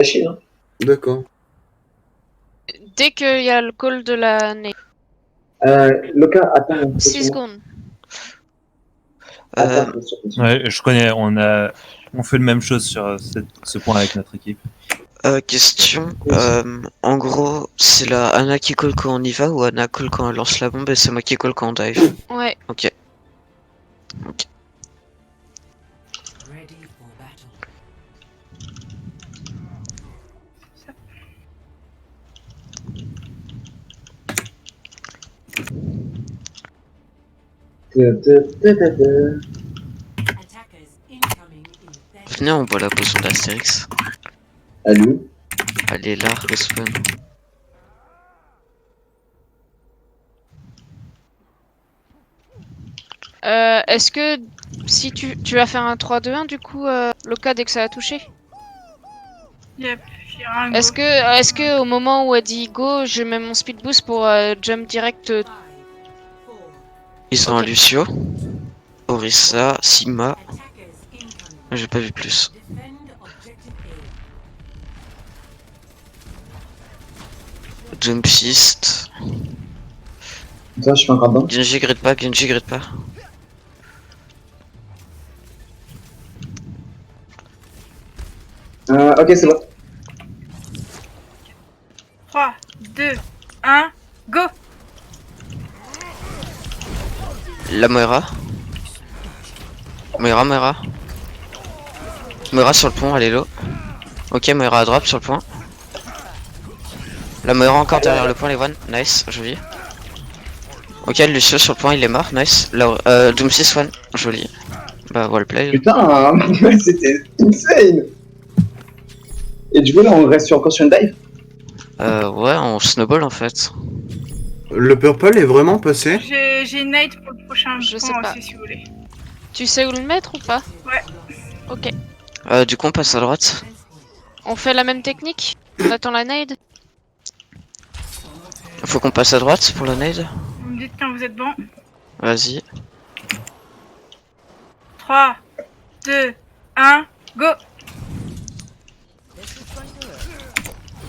Machine, hein. D'accord. Dès qu'il y a le call de la nade. Loka, attends. 6 secondes. Attends, Ouais, je connais, on fait la même chose sur ce point avec notre équipe. Question. En gros, c'est la Anna qui call quand on y va ou Anna call quand elle lance la bombe et c'est moi qui call quand on dive? Ouais. Ok. Venez, on boit la potion d'Astérix. Allô? Elle est là, respawn. Est-ce que si tu vas faire un 3-2-1 du coup, Loka, dès que ça a touché? Yep, j'irai un go. Est-ce que au moment où elle dit go, je mets mon speed boost pour jump direct? Ils sont Ok. à Lucio, Orisa, Sigma. J'ai pas vu plus. Jumpsist. Ça, je suis encore dedans. Genji grid pas, Genji grid pas. Ok, c'est bon. 3, 2, 1, go! La Moira. Moira. Moira sur le pont, elle est low. Ok, Moira à drop sur le pont. La Moira encore derrière le pont, les one. Nice, joli. Ok, Lucio sur le pont, il est mort. Nice. Doom 6 one. Joli. Bah, well play. Putain, c'était insane! Et du coup, là, on reste encore sur une dive? Ouais, on snowball en fait. Le purple est vraiment passé? J'ai une nade pour le prochain Je sais point pas. aussi si vous voulez. Tu sais où le mettre ou pas? Ouais. Ok. Du coup, on passe à droite. On fait la même technique? On attend la nade? Faut qu'on passe à droite pour la nade. Vous me dites quand vous êtes bon. Vas-y. 3, 2, 1, go!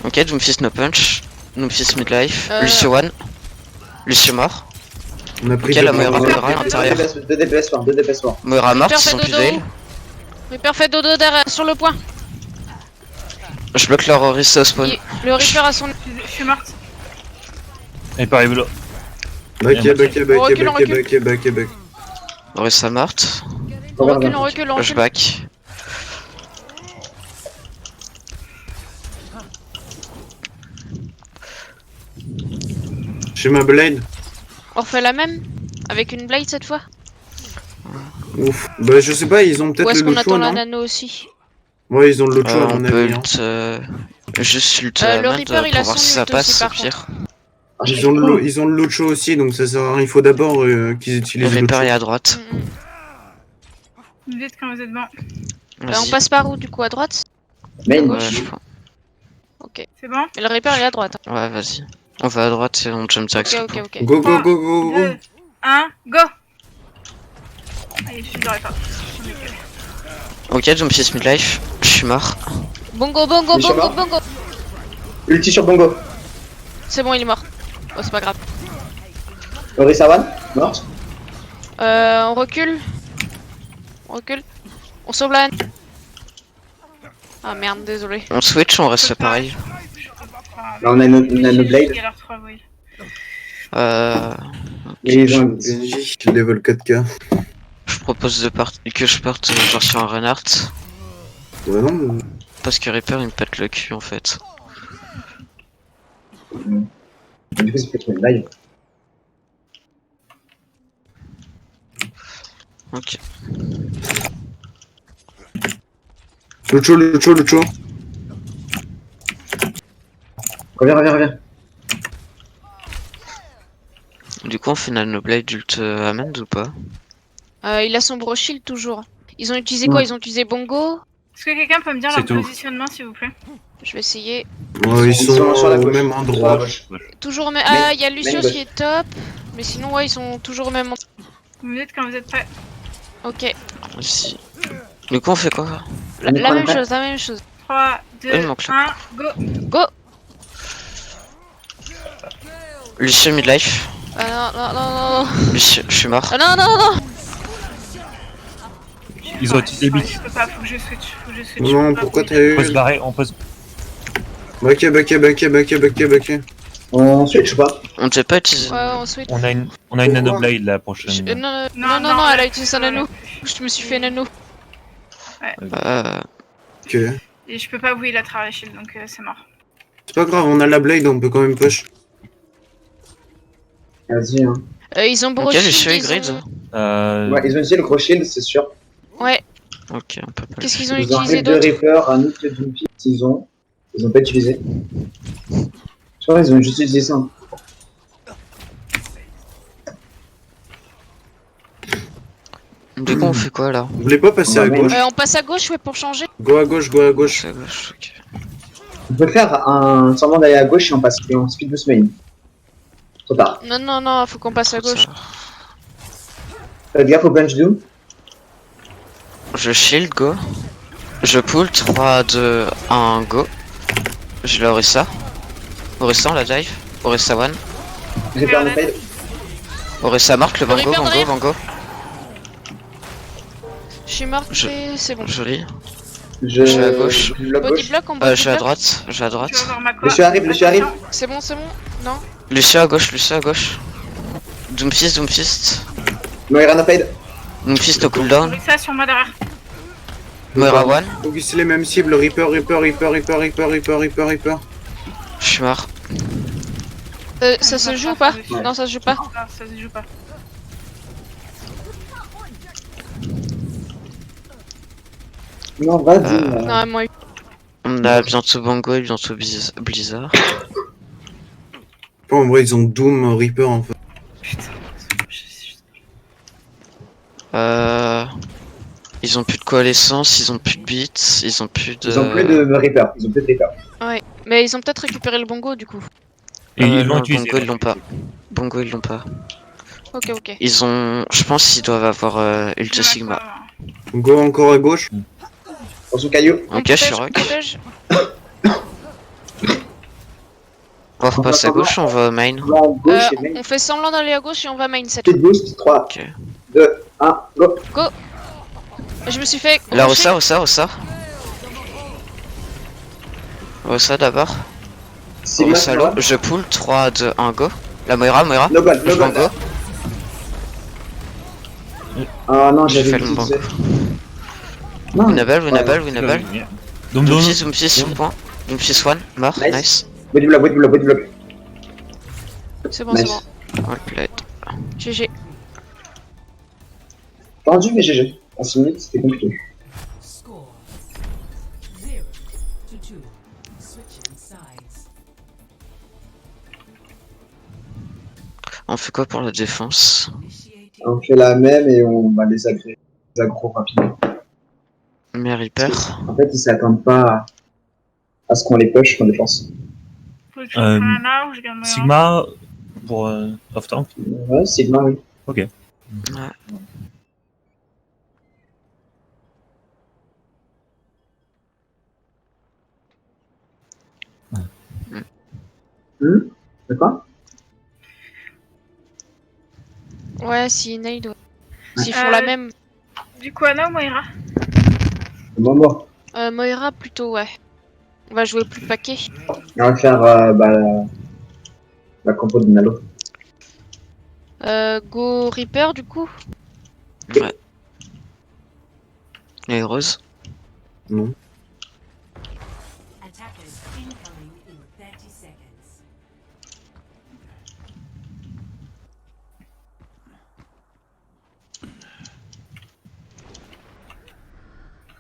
Ok, Doomfist no punch. Doomfist midlife. Euh. Lucio one. Lucio mort. On a pris Ok, la deux Moira points. à l'intérieur. 2 DPS fort, 2 DPS fort. Moira morte, Reaper ils fait sont plus dodo. veil. Reaper fait dodo derrière, sur le point. Je bloque leur Orisa au spawn. Le Reaper a son... Je suis morte. Et pareil, là. Back. On recule. Orisa morte. On recule. Je back. J'ai ma blade. On refait la même? Avec une blade cette fois? Ouf. Bah, je sais pas, ils ont Ou peut-être est-ce le qu'on attend choix, la non? nano aussi? Ouais, ils ont le choix, à On mon peut avis. Hein. juste ult Le Amand Reaper, il a pour voir son si ça ult aussi, passe au par pire. Ils ont le Locho aussi, donc ça sert à rien. Il faut d'abord qu'ils Le utilisent le Reaper est Locho. à droite. Vous me dites quand vous êtes bon. On Vas-y. passe par où du coup? À droite? Main. Ouais, je pense. Ok. C'est bon? Et le Reaper il est à droite. Ouais, vas-y. On va à droite et on jump direct. Ok. Go. 2, 1, go! Allez, je suis dans les pas. Ok, jump 6 midlife. Je suis mort. Bongo. Ulti sur Bongo. C'est bon, il est mort. Oh, c'est pas grave. Orisa one, morte. On recule. On sauve la haine. Ah merde, désolé. On switch, on reste pareil. Là, on a nos blades. Galère 3, oui. Et ils ont Genji, level 4k. Je propose que je parte genre sur un Reinhardt. Ouais, non. Parce que Reaper il me pète le cul en fait. Du coup, c'est peut-être une dive. Ok. Lucho. Reviens. Du coup on fait nos blade ult Amand ou pas? Il a son bro shield toujours. Ils ont utilisé quoi? Ouais. Ils ont utilisé Bongo? Est-ce que quelqu'un peut me dire C'est leur tout. positionnement s'il vous plaît? Je vais essayer. Ouais, ils sont sur la au gauche. même endroit. Toujours au même... Main- Ah, il y a Lucius gauche. qui est top. Mais sinon, ouais, ils sont toujours au même... Vous me dites quand vous êtes prêts. Ok. Si. Du coup on fait quoi? La même chose. 3, 3, 2, Il manque 1, go. Go. Lucio midlife. Ah non, non, non, non. Lucio, je suis mort. Ah non, non, non. Ils ont utilisé Ouais, bits. je peux pas, faut que je switch. Non, pourquoi t'as eu... On peut se barrer, on peut se... Baquet. On switch ou pas? On ne devait pas utiliser. Ouais, on switch. On a une nanoblade la prochaine. Non, elle a utilisé sa nano. Je me suis fait nano. Ok. Et je peux pas bouiller la travers shield, donc c'est mort. C'est pas grave, on a la blade, on peut quand même push. Vas-y, hein. Ils ont Ok, broché. Lucio est grid. Ouais, ils ont utilisé le gros shield, c'est sûr. Ouais. Ok, on peut pas. Qu'est-ce qu'ils ont Ils ont un utilisé hit de d'autre? Reaper, un hit de Doomfist, ils ont pas utilisé. Je crois qu'ils ont juste utilisé ça. Du coup, on fait quoi là? Vous voulez pas passer à gauche? On passe à gauche, ouais, pour changer. Go à gauche. C'est à gauche, ok. On peut faire un semblant d'aller à gauche et on passe et on speed boost main. Trop tard. Non, faut qu'on passe à gauche. Faites gaffe au punch doom. Je shield, go. Je pull, 3, 2, 1, go. Je l'ai Orisa. Orisa, on la dive. Orisa 1. Reaper no fade. Orisa marque, le Reaper Bango, derrière. Bango. Je suis morte, Je- c'est bon. Joli. Je suis à gauche. je bloque Body gauche. block, on Je body suis à block. droite, je suis à Tu vas droite. voir ma quoi. Lucio arrive, Lucio arrive. C'est bon, non? Lucio à gauche. Doomfist. Moira no fade. Doomfist au cooldown. Ça sur moi derrière. Moira 1. Donc c'est les mêmes cibles, Reaper. Je suis mort. Ça se joue ou pas? Ouais. Non, ça se joue pas. Non, ça se joue pas. Non, vas-y. Non, moi. On a bientôt Bango et bientôt Blizzard. En vrai, ils ont Doom, Reaper en fait. Ils ont plus de coalescence, ils ont plus de bits, ils ont plus de... Ils ont plus de Reaper. Ils ont plus de Reaper. Ouais. Mais ils ont peut-être récupéré le bongo du coup. Et ils non, l'ont utilisé. Bongo ils l'ont pas. Bongo ils l'ont pas. Ok. Ils ont... Je pense qu'ils doivent avoir Ultra Sigma. Go encore à gauche. Attention caillou. Ok, je suis rock. Protège. On va repasser à gauche, on va au main. On va en gauche et main. On fait semblant d'aller à gauche et on va main cette fois. Speed boost. 3, Ok. 2, 1, go. Je me suis fait. Là, crochet. Rossa. Rossa d'abord. Sigma, Rossa low. Je pull, 3, 2, 1, go. La Moira. No gold, no Je gold. Bango. Ah non, J'ai j'avais fait le utilisé. Bango. Non. Winnable. Dom. Doomfist sur le point. Doomfist 1, mort, Nice. nice. Body block. C'est bon, Nice. c'est bon. Well played. GG. Tendu mais GG. En 6 minutes, c'était compliqué. Score 0 to 2. Switching sides. On fait quoi pour la défense? Initiating On fait la même et on va les aggro rapidement. Mais Reaper. En fait, ils s'attendent pas à ce qu'on les push en défense. Faut que je fasse un art ou je garde mon Sigma pour off tank. Ouais, Sigma, oui. Ok. Ouais. C'est quoi? Ouais, si Nade, ouais. S'ils font la même. Du coup, Anna ou Moira? Momo. Moira plutôt, ouais. On va jouer plus paquet. Et on va faire la compo de Nalo. Go Reaper du coup. Ouais. Et Rose. Non. attackers incoming in 30 seconds.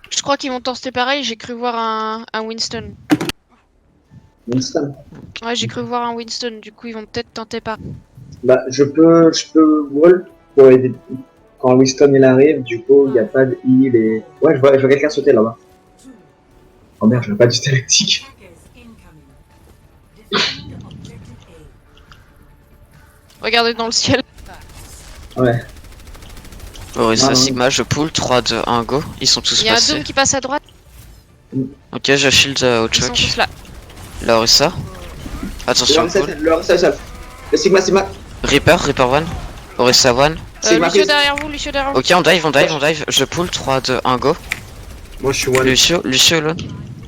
Je crois qu'ils vont tenter pareil, j'ai cru voir un Winston. Winston. Ouais, j'ai cru voir un Winston, du coup ils vont peut-être tenter pas. Bah, je peux wall pour aider. Quand Winston il arrive, du coup, il n'y a pas de heal et. Ouais, je vois quelqu'un sauter là-bas. Oh merde, je veux pas du tactique. Attackers incoming. Defend objective A. Regardez dans le ciel. Ouais. Orisa Ah, non. Sigma, je pull, 3, 2, 1, go. Ils sont tous Il y a un passés. Doom qui passe à droite. Ok, je shield au Ils sont choc. tous là. La Orisa. Attention, cool. Le Orisa seul. Le Sigma, Sigma. Reaper 1. Orisa 1. Sigma Lucio prise. derrière vous, Lucio derrière vous. Ok, on dive. Je pull 3, 2, 1, go. Moi je suis one. Lucio alone.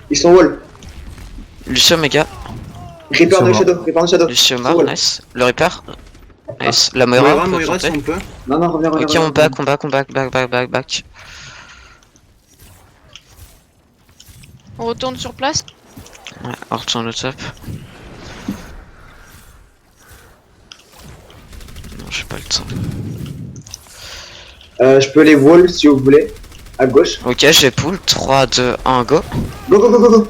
Ils sont wall. Lucio méga. Reaper sont de morts. Shadow. Reaper de Shadow. Lucio Ils sont mort, wall. nice. Le Reaper. Nice. La Moira, on peut Moira si tenter. on peut. Non, non, reviens, reviens. Ok, on back. On retourne sur place. Ouais, on retourne au top. Non, j'ai pas le temps. Je peux les wall si vous voulez. À gauche. Ok, j'ai pull 3, 2, 1, go. Go, go, go, go, go.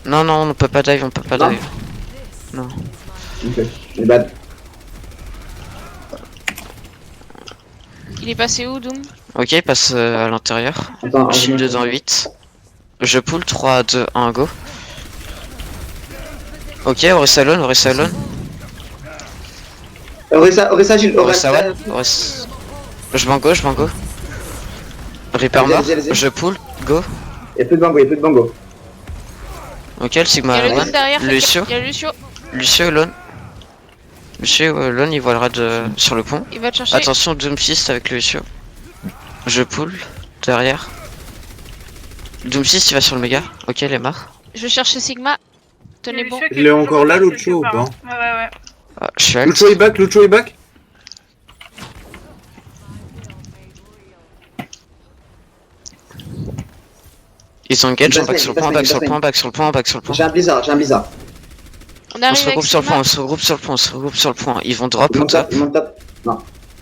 Non, on peut pas dive. Non. Non. Ok. C'est bad. Il est passé où, Doom? Ok, il passe à l'intérieur. Attends, Shield dans 8. Je pull 3, 2, 1, go. Ok, Orisa alone. Orisa, Gilles. Orisa 1. Je bango. Reaper mort. Allez-y. Je pull, go. Y'a plus de bango, Ok, le Il y Sigma a le Doom 1. derrière. Lucio. Il y a Lucio. Lucio alone, il volera sur le pont. Il va te chercher. Attention, Doom Fist avec le Lucio. Je pull derrière. Doom Fist il va sur le méga. Ok, il est mort. Je vais chercher Sigma. Tenez bon. Il est encore là, Lucio, ou pas? Ouais. Ah, je suis alt. Lucio est back. Ils ont engage, Il on back passe sur le main, pont, il back passe sur le main. pont, back sur le pont, back sur le pont. J'ai un blizzard. On On arrive se avec regroupe sur le pont, Sigma. on se regroupe sur le pont. Ils vont drop Ils au montent top, top. ils montent top.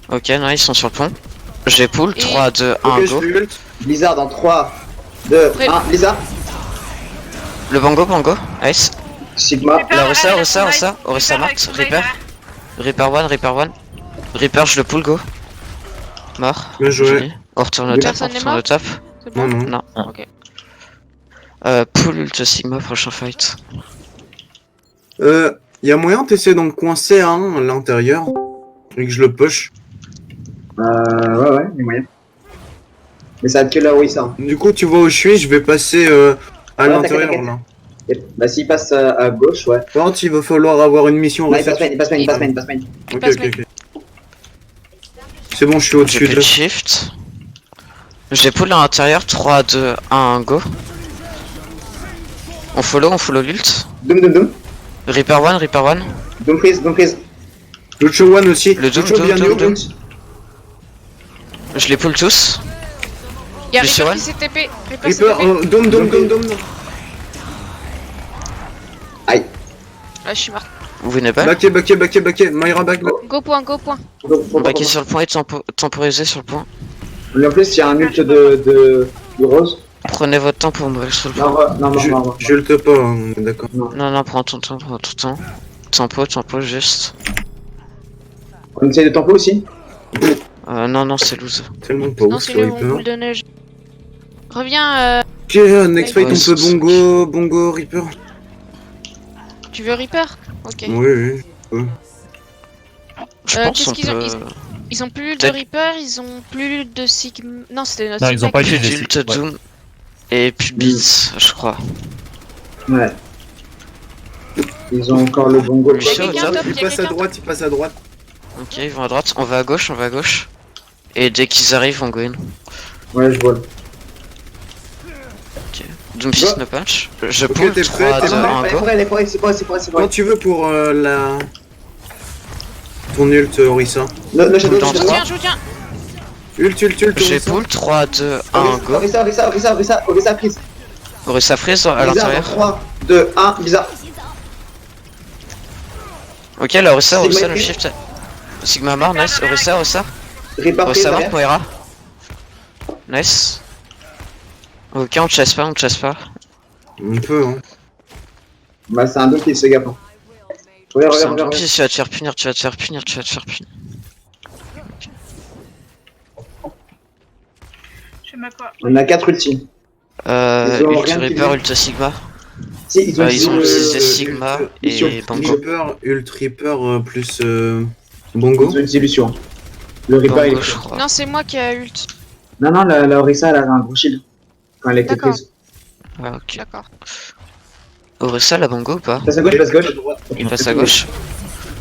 Ok, non, ils sont sur le pont. J'ai pull Et- 3, 2, 1, Ok, je go. suis ult. Blizzard dans 3, 2, Prêt. 1. Blizzard. Le bango, nice. Sigma. La Orisa morte. Reaper 1. Reaper, je le pull, go. Mort. Bien joué. Joli. On retourne au top, Personne n'est au top. C'est bon. Non. Non. Ah. Ok. Pull ult Sigma, prochain fight. Y'a moyen d'essayer d'en coincer un à l'intérieur et que je le push. Ouais, y'a moyen. Mais ça va être que la Orisa. Du coup, tu vois où je suis, je vais passer à Ouais, l'intérieur t'inquiète, là. Bah, s'il passe à gauche, ouais. Par contre, il va falloir avoir une mission Non, research. il passe main. Ok, passe ok. C'est bon, je suis au-dessus J'ai de plus de shift. J'ai pull à l'intérieur, 3, 2, 1, go. On follow l'ult. Doom. Reaper 1. Doom freeze. Lucio One aussi. Le Doom, Lucio bien Doom. haut. Je les pull tous. Il y a Lucio Reaper One. qui s'est TP. Reaper s'est Reaper, TP. Dom. Aïe. Ah, je suis mort. Vous venez pas. Backé. Myra back. Go point. On backer sur le point et temporiser sur le point. En plus, il y a un ult de rose. Prenez votre temps pour mourir sur le point. Non. Je ult pas, hein, d'accord. Non, prends ton temps. Tempo, juste. On essaye de tempo aussi. Non, c'est loose. Tellement pas Non, ouf c'est sur une Reaper. boule de neige. Reviens. Ok, next fight, Ouais, on peut bongo Reaper. Tu veux Reaper? Ok. Oui. Je pense qu'est-ce qu'on qu'ils ont- peut... Ils ont plus de Peut-être- Reaper, ils ont plus de Sigma. Non, c'était notre Non, ils ont Sigma pas qui- été des Ult, ouais. Doom et puis Beats, je crois. Ouais. Ils ont encore le bongo. Lucio, Il y a quelqu'un top. top, Il il y a passe à quelqu'un. droite. Ok, ils vont à droite, on va à gauche. Et dès qu'ils arrivent, on go in. Ouais, je vois. Doom 6 no punch. Je Ok, pull t'es 3, prêt, 2, t'es 1, Les go. forêts, c'est pas. Quand tu veux pour la... Ton ult, Orisa. Le shadow, Dans Je trois. vous tiens. Ult, J'ai Orisa. pull 3, 2, 1, go. Orisa prise. Orisa freeze à l'intérieur. 3, 2, 1, bizarre. Ok, là, Orisa, Sigma le prise. shift. Sigma mort, nice. Orisa. Reaper prise Orisa mort, derrière. Moira. Nice. Ok, on chasse pas. On peut, hein. Bah, c'est un doute qui se gappe. Reviens. Doom 6, tu vas te faire punir. Je sais pas quoi. On a 4 ulti. Ils ont Ult rien qui Reaper, vient. Ult Sigma. Si, ils ont Ils ont utilisé utilisé Sigma Lucio. et Bango. Ult Reaper plus bongo. Ils ont utilisé Lucio. Le Reaper, il Bango, est... je crois. Non, c'est moi qui a ult. Non, la Orisa, elle a un gros shield. Quand elle était D'accord. prise. Ah, ok. D'accord. Orisa, la bongo ou pas? Passe à gauche, passe à gauche. Il passe à gauche.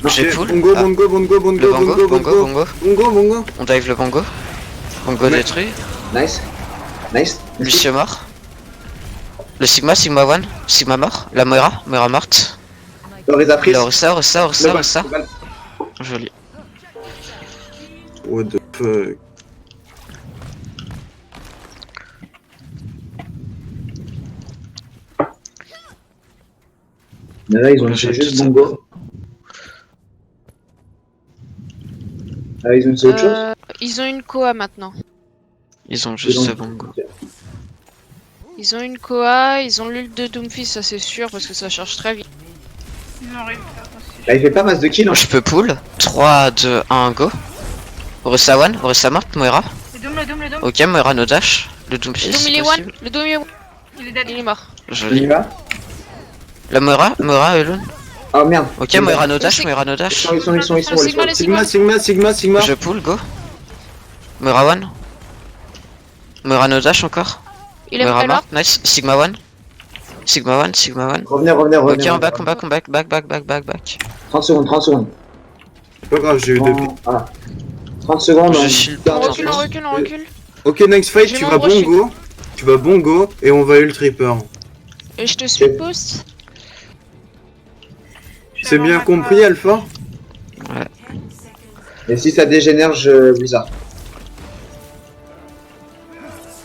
J'ai full. Bongo, Ah, bongo, bongo, le bongo, bongo, bongo, bongo, bongo. bongo, bongo. On dive le bongo. Bongo Ouais. détruit. Nice. Nice. Lucio mort. Le Sigma, Sigma 1. Sigma mort. La Moira, Moira morte. Orisa prise. La Orisa, Orisa, Orisa, Orisa. Global. Joli. What the fuck. Mais là, ils ont Le fait jeu, juste tout ça. bongo. Ah, ils ont fait autre chose? Ils ont une Koa maintenant. Ils ont juste Ils ce ont- bongo. Ils ont une Koa, ils ont l'ult de Doomfist, ça c'est sûr, parce que ça charge très vite. Ils ont réussi aussi. Bah, il fait pas masse de kills. Hein. Je peux pull. 3, 2, 1, go. Orisa 1, Orisa morte, Moira. Le Doom. Ok, Moira no dash. Le Doom Le 6. Doom il est one, le Doom il est one. Il est dead. Il est mort. On y Joli. va? La Moira, Moira alone. Oh merde. Ok, Moira no dash, Moira no dash. Ils sont, Le Sigma, le Sigma. Sigma. Je pull, go. Moira 1. Moira no dash encore. Il est Moira elle est morte, nice. Sigma 1. Sigma 1, Sigma 1. Revenez. Ok, on back. 30 secondes. C'est pas grave, j'ai eu deux pieds. Voilà. 30 secondes. Je on- shield On pas. recule. Ok, next fight, J'ai tu mon vas rocher. bongo. Tu vas bongo et on va ult Reaper. Et je te suis post. C'est bien compris, Alpha? Et si ça dégénère, je Blizzard.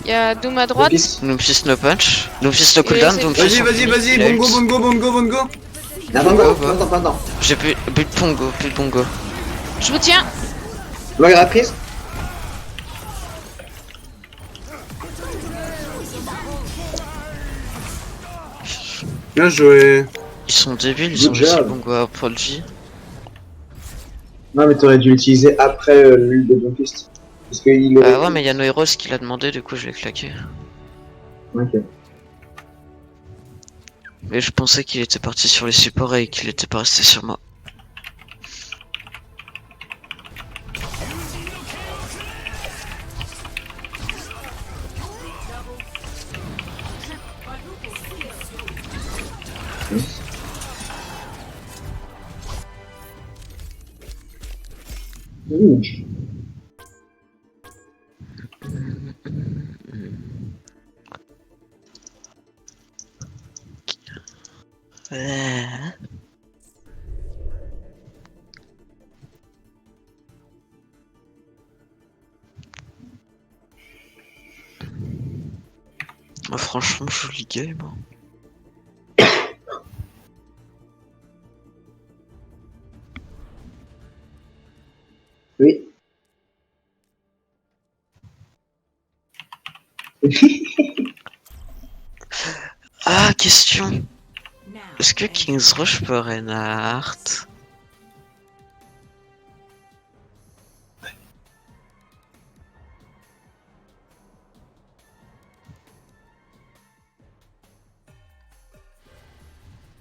Il y a Doom à droite. Doom 6 no punch. Doom 6 no cooldown, c'est- Doom 6 Vas-y, bongo. Attends. J'ai plus de bongo. Je vous tiens. Moira prise. Bien joué. Ils sont débiles, ils Good ont juste job. le bongo à Prodigy. Non, mais t'aurais dû l'utiliser après l'huile de Doomfist. Parce qu'il aurait. Ah ouais, mais y'a No Heroes qui l'a demandé, du coup je l'ai claqué. Ok. Mais je pensais qu'il était parti sur les supports et qu'il était pas resté sur moi. Ouh. Oh, franchement, joli game. Oui. Ah, question. Now, Est-ce que King's Rush peut Reinhardt?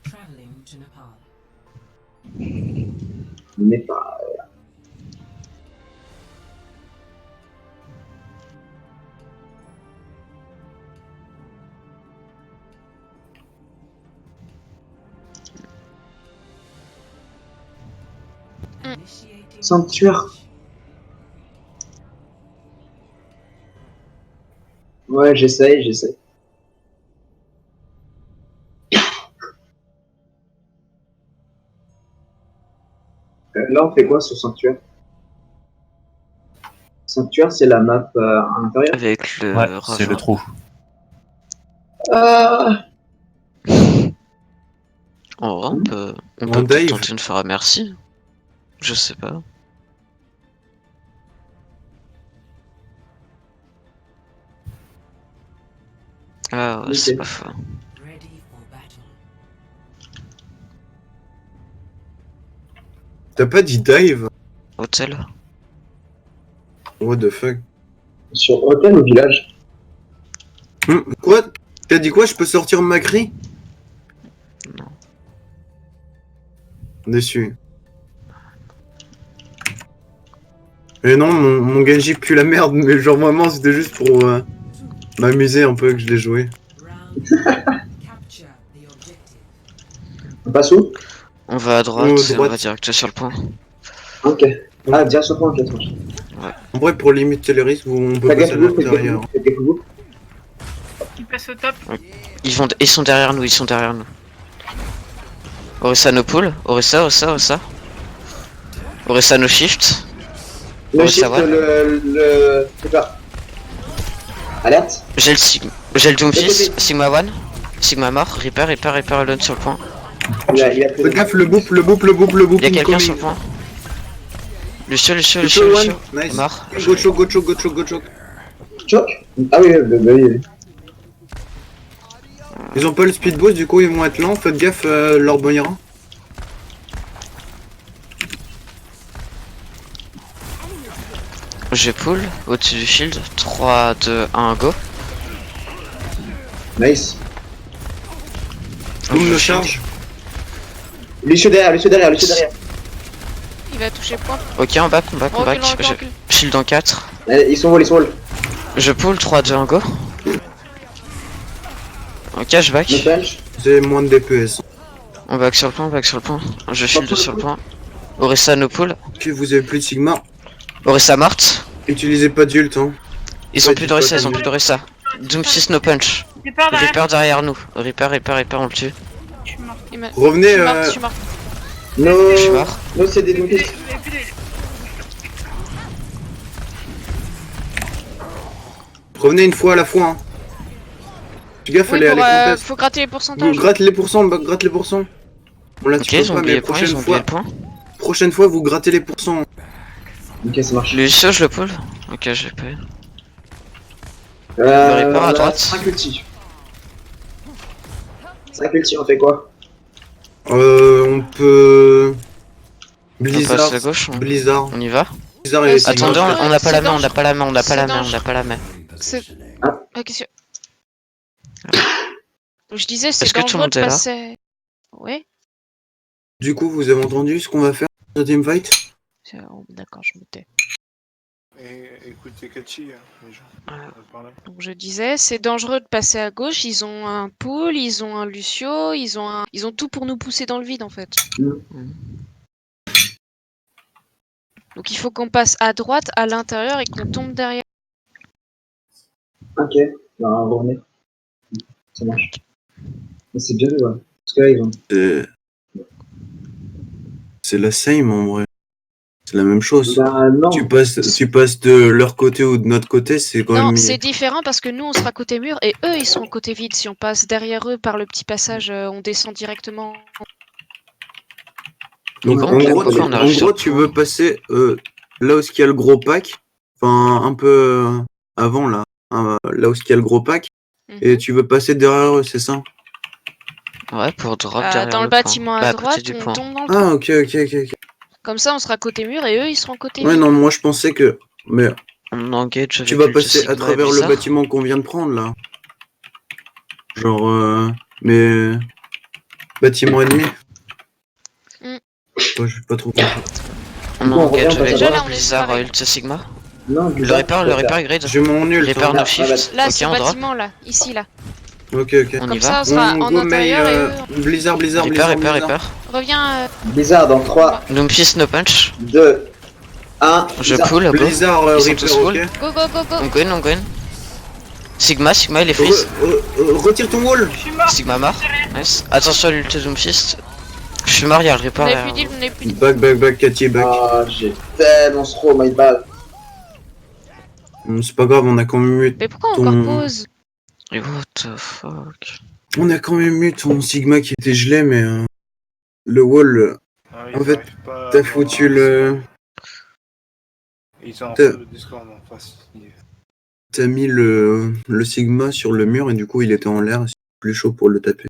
traveling to Nepal. Mais pas. Initiating Sanctuaire. Ouais, j'essaye. Là, on fait quoi sur Sanctuaire? Sanctuaire, c'est la map à l'intérieur. Avec le Ouais, c'est le ravin. trou. En vrai, on peut On peut-être dive. tenter de faire un merci. Je sais pas. Ah ouais, Ok. c'est pas faux. ready for battle. T'as pas dit dive? Hôtel. What the fuck? Sur hôtel ou village? Quoi? T'as dit quoi? Je peux sortir Macri? Non. Déçu. Mais non, mon Genji pue la merde, mais genre vraiment c'était juste pour m'amuser un peu que je l'ai joué. Round Capture the objective. On passe où? On va à droite, et on droite. va direct sur le point. Ok. Ah, déjà sur le point, ok, ça marche. En vrai, pour limiter les risques, on peut Faites passer gaffe à vous, faites l'intérieur. gaffe vous, faites gaffe vous. Il passe au top. Ils sont derrière nous, ils sont derrière nous. Orisa no pull, Orisa. Orisa no shift. Le Ouais, shift, ça va. c'est pas. Alerte. J'ai le Doomfist, côté. Sigma 1. Sigma mort, Reaper alone sur le point. Il a pris Faites gaffe, le boop. Il y a quelqu'un incoming. sur le point. Lucio. Lucio one, nice. Mort. Go choke. choc. Ah oui, oui. Ils ont pas le speed boost, du coup ils vont être lents. Faites gaffe, leur bonira. Je pull au-dessus du shield. 3, 2, 1, go. Nice. Boom Je le shield. charge. Lucio derrière. Il va toucher point. Ok, on back. Recule. Shield en 4. Ils sont wall. Je pull 3, 2, 1, go. Ok, je back. No punch. C'est moins de DPS. On back sur le point. Je shield sur le point. Orisa no pull. Ok, vous avez plus de Sigma. Orisa morte. Utilisez pas d'ult, hein. Ils ont plus d'Orisa, Doomfist no punch. Départ derrière. Reaper derrière nous. Reaper, on le tue. Je suis mort. Revenez, Je suis mort. No. Je suis mort. No, c'est des Vous Doomfist. avez plus de- revenez une fois à la fois, hein. Fais gaffe, Oui, allez, contest. faut gratter les Vous pourcentages. grattez les pourcents, gratte les pourcents. On l'a Ok, tué ils ont pas, oublié mais le point, ils ont oublié le point. prochaine fois, vous grattez les pourcents. Ok, ça marche. Lucio, je le pull. Ok, j'ai pas eu. Reaper Reaper à droite. 5 ulti. 5 ulti, on fait quoi? On peut... On Blizzard. passe à gauche, Blizzard. on y va. Blizzard Ouais, et c'est Sigma. Attendez, dangereux, on n'a pas c'est la main, on n'a dangereux. pas la main, on n'a pas C'est la main, on dangereux. n'a pas la main. C'est. Ah. Ah, qu'est-ce que. Je disais, c'est Est-ce que tout le dangereux monde de est là passer. Ouais. Du coup, vous avez entendu ce qu'on va faire dans la teamfight? Oh, d'accord, je me tais. Écoutez Kachi, les gens. Ah. On va parler. Donc je disais, c'est dangereux de passer à gauche. Ils ont un pool, ils ont un Lucio, ils ont tout pour nous pousser dans le vide en fait. Mm. Donc il faut qu'on passe à droite, à l'intérieur et qu'on tombe derrière. Ok, bah, revenez. Ça marche. Mais c'est bien joué, ouais. Parce que là, ils ont. C'est la same en vrai. C'est la même chose. Bah, non. Tu passes de leur côté ou de notre côté, c'est quand Non, même... c'est différent parce que nous on sera côté mur et eux ils seront côté vide. Si on passe derrière eux par le petit passage, on descend directement. Donc Comment en on gros, peut- tu, on en arrive sur gros, le tu point. veux passer là où il y a le gros pack, enfin un peu avant là, là où il y a le gros pack, Mhm. et tu veux passer derrière eux, c'est ça? Ouais, pour drop derrière Dans le point. bâtiment à Bah, droite, côté du on point. tombe dans le trou. Ah ok. Comme ça on sera côté mur et eux ils seront côté Ouais vide. non, moi je pensais que... Mais On engage tu avec vas le passer Sigma à travers le bizarre. bâtiment qu'on vient de prendre là. Genre... mais... Bâtiment ennemi. Mm. Ouais, je vais pas trop compris. On Bon, on revient, engage on avec passe à le droite. Blizzard Pareil. Ult Sigma. Non, Le Blizzard, Reaper, le Reaper grade. J'ai mon nul. Reaper no Ah, shift. Là Ok, ce on drop. bâtiment là, ici là. Ok. On y Comme va. ça on sera On en go intérieur et eux. Blizzard. Reaper. Reviens. Blizzard dans 3, Doomfist no punch. 2, 1. Je pull, go. Blizzard, Ils sont Reaper, tous full. ok. Go. On go in. Sigma il est freeze. Retire ton wall. Je suis mort. Sigma mort. Nice. Attention à l'ult Doomfist. Je suis mort, il y a le Reaper On n'est derrière. plus d'île, on n'est plus d'île. Back, Cathy, back. Ah, j'ai tellement trop my bad. C'est pas grave, on a quand même eu... Mais pourquoi Ton- encore pause? Et what the fuck. On a quand même eu ton Sigma qui était gelé, mais... le wall... Ah, En ils fait, arrivent pas à t'as avoir foutu un- le... Ils ont un t'as- peu de Discord en face. T'as mis le Sigma sur le mur et du coup il était en l'air, c'est plus chaud pour le taper.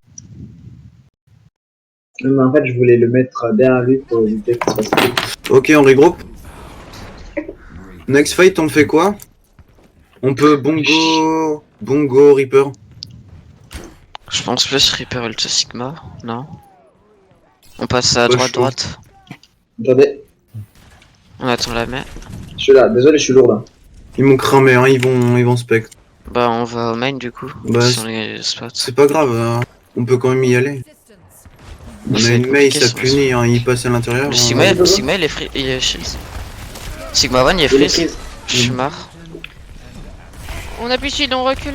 Non, mais en fait, je voulais le mettre derrière lui pour éviter qu'il se passe quelque chose. Ok, on regroupe. Next fight, on fait quoi? On peut Bongo Reaper. Je pense plus Reaper Ult Sigma, non? On passe à Pas droite. Attendez, On attend la main. je suis là. Désolé, je suis lourd là. Ils m'ont cramé, hein, ils vont spec. Bah, on va au main du coup. Bah, sur les spots. C'est pas grave, on peut quand même y aller. On a C'est une Mei, compliqué, ça ça, punit, hein, il passe à l'intérieur. Le hein. Sigma il est free. Il est shield. Sigma One il est Il est freeze. freeze. Je suis mort. On appuie shield, on recule.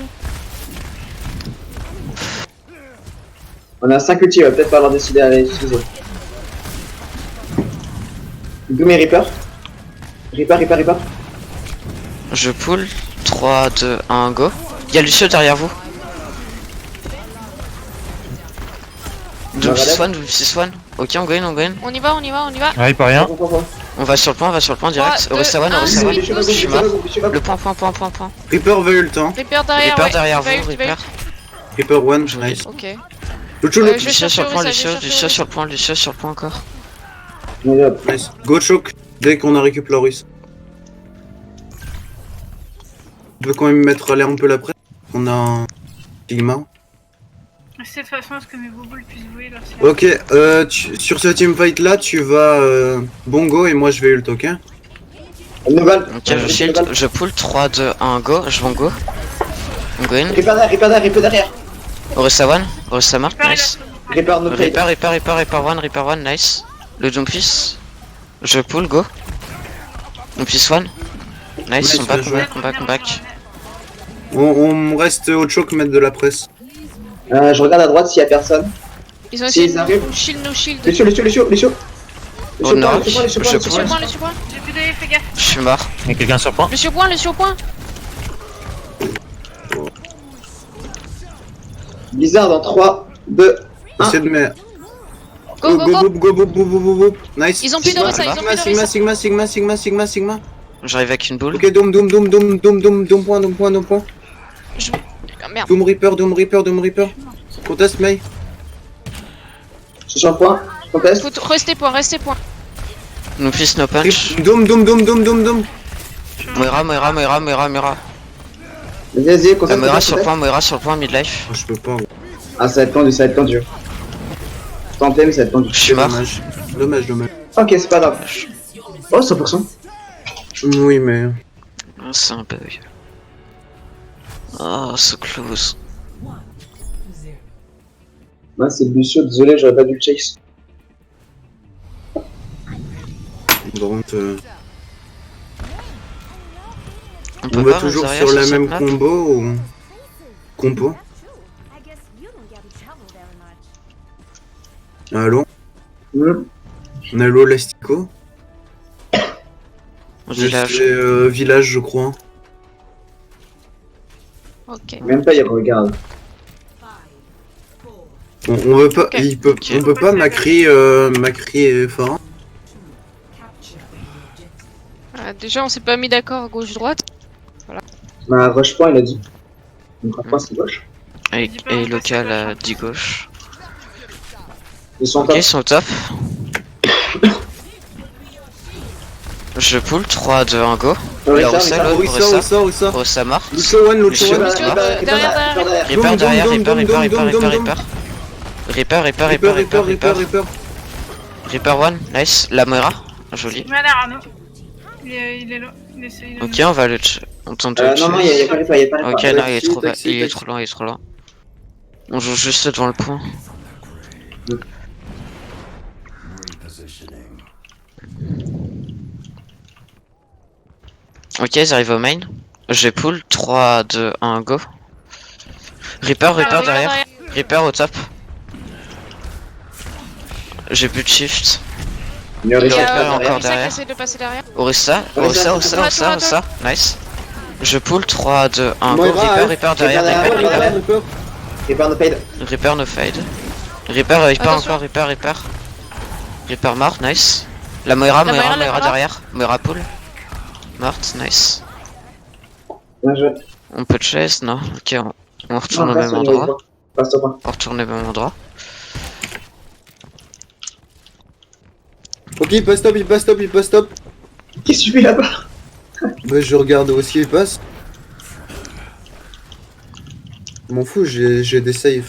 On a 5 ultis, on va peut-être pas leur décider à les utiliser. Doom et Reaper. Reaper. Je pull. 3, 2, 1, go. Y'a Lucio derrière vous. Double 6-1. Ok, on gagne. On y va. Ah, il peut rien. On va sur le point direct. 3, 2, Orisa One, 1, Orisa One. speed boost. Je suis mort. Le point. Reaper va ult, hein. Reaper derrière, Reaper ouais. derrière Va vous, ult, va Reaper. ult. Reaper one, Joli. nice. Ok. Lucio, je vais Lucio chercher sur le point, Orisa, je vais Lucio chercher sur le point, Lucio sur le point encore. nice. Go choke, dès qu'on a récupéré Loris. On peut quand même mettre à l'air un peu la presse. On a un Sigma. C'est de toute façon à ce que mes bobos puissent jouer leur CR. Ok, sur ce teamfight là, tu vas bongo et moi je vais ult, ok? Noval. Ok, je shield. Je pull. 3, 2, 1, go. Je vais go. On go in. Reaper derrière. Orisa One. Orisa Mark, Reaper, nice. Reaper no fade. Reaper One, nice. Le Doomfist. Je pull, go. Doomfist One. Nice, Nice, on back, bien joué. on back. On reste au choke, mettre de la presse. Je regarde à droite s'il y a personne. Ils ont Si, essayé ils arrivent. de shield, no shield. Lucio. Oh non, Lucio, je Lucio pull. point. J'ai plus d'aller, fais gaffe. Je suis mort. Il y a quelqu'un sur point. Lucio point. Blizzard en 3, 2, Essaie de mettre. Go. Nice. Ils ont plus d'Orisa, ils ont plus d'Orisa. Sigma. J'arrive avec une boule. Ok, Doom, point. Ah, merde. Doom Reaper. Contest, Mei. je suis sur le point. Contest. Faut rester point. Doomfist, no punch. Doom. Moira. Vas-y, contest. Moira sur le point, midlife. Oh, je peux pas. Ah, ça va être tendu. Tentez, mais ça va être tendu. Je suis mort. Dommage. Ok, c'est pas grave. Oh, 100%. Oui, mais. Ah, c'est un bug. Oh, so close. Ouais, c'est Lucio, désolé, j'aurais pas dû le chase. Donc, On on peut va pas toujours Rosaria sur la cette même map combo ou. Compo. Allô? On a l'Olastico. Village. Village, je crois. Ok. Même pas, il regarde. On veut pas. Ok. On peut pas Macri et Farah. Déjà, on s'est pas mis d'accord gauche-droite. Bah, rush point, il a dit. Donc, après, c'est gauche. Et local à 10 gauche. Ils sont Ok, top. ils sont au top. Je pull 3, 2, 1, go. Orisa, Orisa mort. Lucio one. Lucio, derrière. Reaper derrière, Reaper. Reaper one, nice. La Moira, joli. Il m'a l'air Arnaud. Il est là. Il essaye de. Ok, on va le. On tente de Non, il y a pas les pas. Ok, non, il est trop Taxi, il est taxi. trop loin. On joue juste devant le point. Ok, ils arrivent au main. Je pull 3, 2, 1, go. Reaper derrière. Reaper au top. J'ai plus de shift. Il y a Il y Orisa a encore Orisa qui derrière. essaie de passer derrière. Orisa. Nice. Je pull 3, 2, 1, go. Moira, Reaper derrière. Reaper no fade. Reaper no fade. Reaper Attention. encore. Reaper mort, nice. La Moira Moira derrière. Moira pull. Morte, nice. Bien joué. On peut chase, non? Ok, on retourne Non, au passe même au endroit. point. Passe au point. On retourne au même endroit. Ok, il passe top. Qu'est-ce que tu fais là-bas? Bah, je regarde où est-ce qu'il passe. Je m'en fous, j'ai des saves.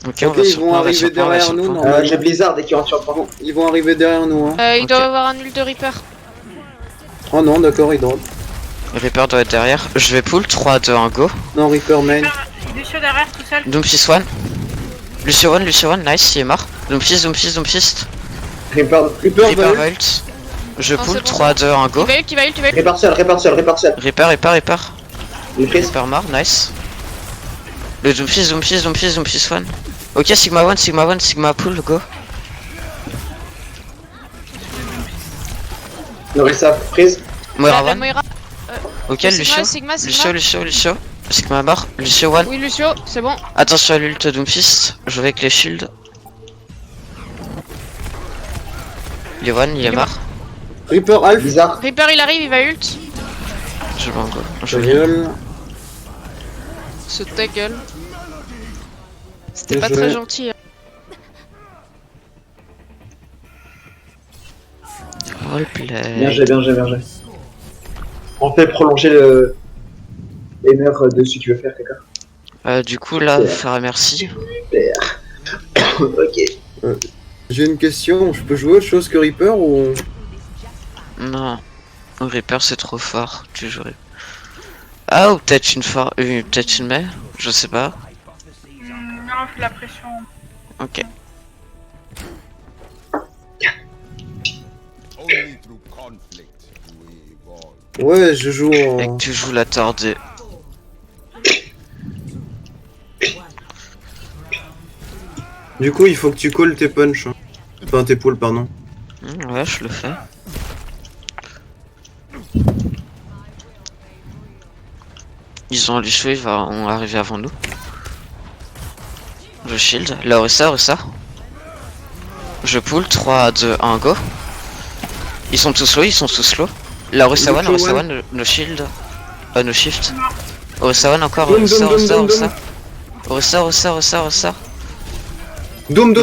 Ok, on Ok, va ils sur vont point, on va arriver sur point, on va derrière sur nous, point. non. J'ai Blizzard dès qu'il rentre sur le point. Ils vont arriver derrière nous, hein. Ils Ok. doivent avoir un nul de Reaper. Oh non, d'accord, ils drop. Reaper doit être derrière. Je vais pull 3, 2, 1, go. Non, Reaper main. Lucio derrière tout seul. Doomfist 1. Lucio 1, nice, il est mort. Doomfist. Reaper Reaper va va ult. Je Non, pull c'est bon, 3, 2, 1, go. Il va ult. Reaper seul. Reaper. Il freeze. Reaper mort, nice. Le Doomfist 1. Ok, Sigma 1, Sigma pull, go. Norissa freeze. Moira La 1. Moira. Ok, Sigma. Lucio. Sigma mort. Lucio 1. Oui, Lucio, c'est bon. Attention à l'ult Doomfist. Je vais avec les shields. Leon, il est mort. Reaper Alpha. Bizarre. Reaper, il arrive, il va ult. Je vais en go. Je Je vais. viole. Se ta gueule. C'était Bien pas joué. très gentil. Roleplay. Bien joué. On fait prolonger les heures de ce que tu veux faire, quelqu'un. Du coup, là, faire merci. Ok. J'ai une question, je peux jouer autre chose que Reaper ou... Non. Reaper, c'est trop fort. Tu jouerais. Ah, ou peut-être peut-être une main. Je sais pas. Non, on fait la pression. Ok. Ouais, je joue Et en... que tu joues la tordée. Du coup, il faut que tu calls tes punch. Hein. Enfin, tes pulls, pardon. Ouais, je le fais. Ils ont Lucio, ils vont arriver avant nous. Je shield. Là, Orisa. Je pull 3, 2, 1, go. Ils sont tous low. La Orisa 1, no shield. No shift. Orisa 1 encore. Orisa. Orisa. Doom.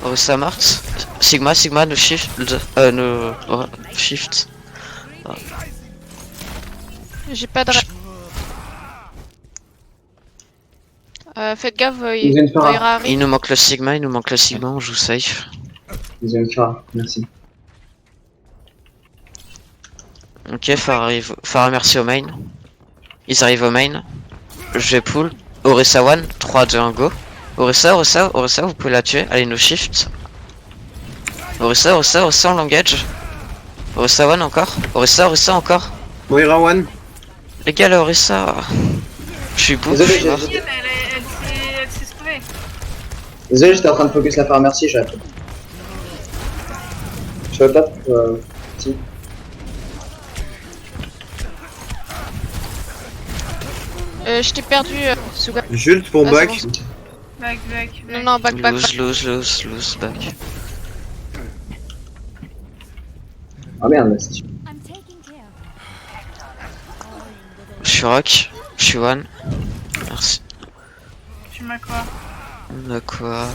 Orisa morte. Sigma, no shift. No shift. J'ai pas de. Faites gaffe, Ils viennent faire un- Moira arrive. Il nous manque le Sigma, on joue safe. Deuxième phare, merci. Ok, Farah merci au main. Ils arrivent au main. Je vais pull. Orisa 1, 3, 2, 1, go. Orisa, vous pouvez la tuer. Allez, no shift. Orisa, on l'engage. Orisa 1 encore. Orisa encore. Moira One. Les gars, la Orisa. Je suis bout. Désolé, Oui, mais elle s'est sauvée. Désolé, j'étais en train de focus la phare, merci, j'ai appris. Je vais pas... si. Je t'ai perdu, Suga. Jult pour Ah, back. c'est Back. Non, back. Lose, back. Ah merde, là, c'est... Je suis rock. Je suis one. Merci. Tu m'as quoi? On a quoi?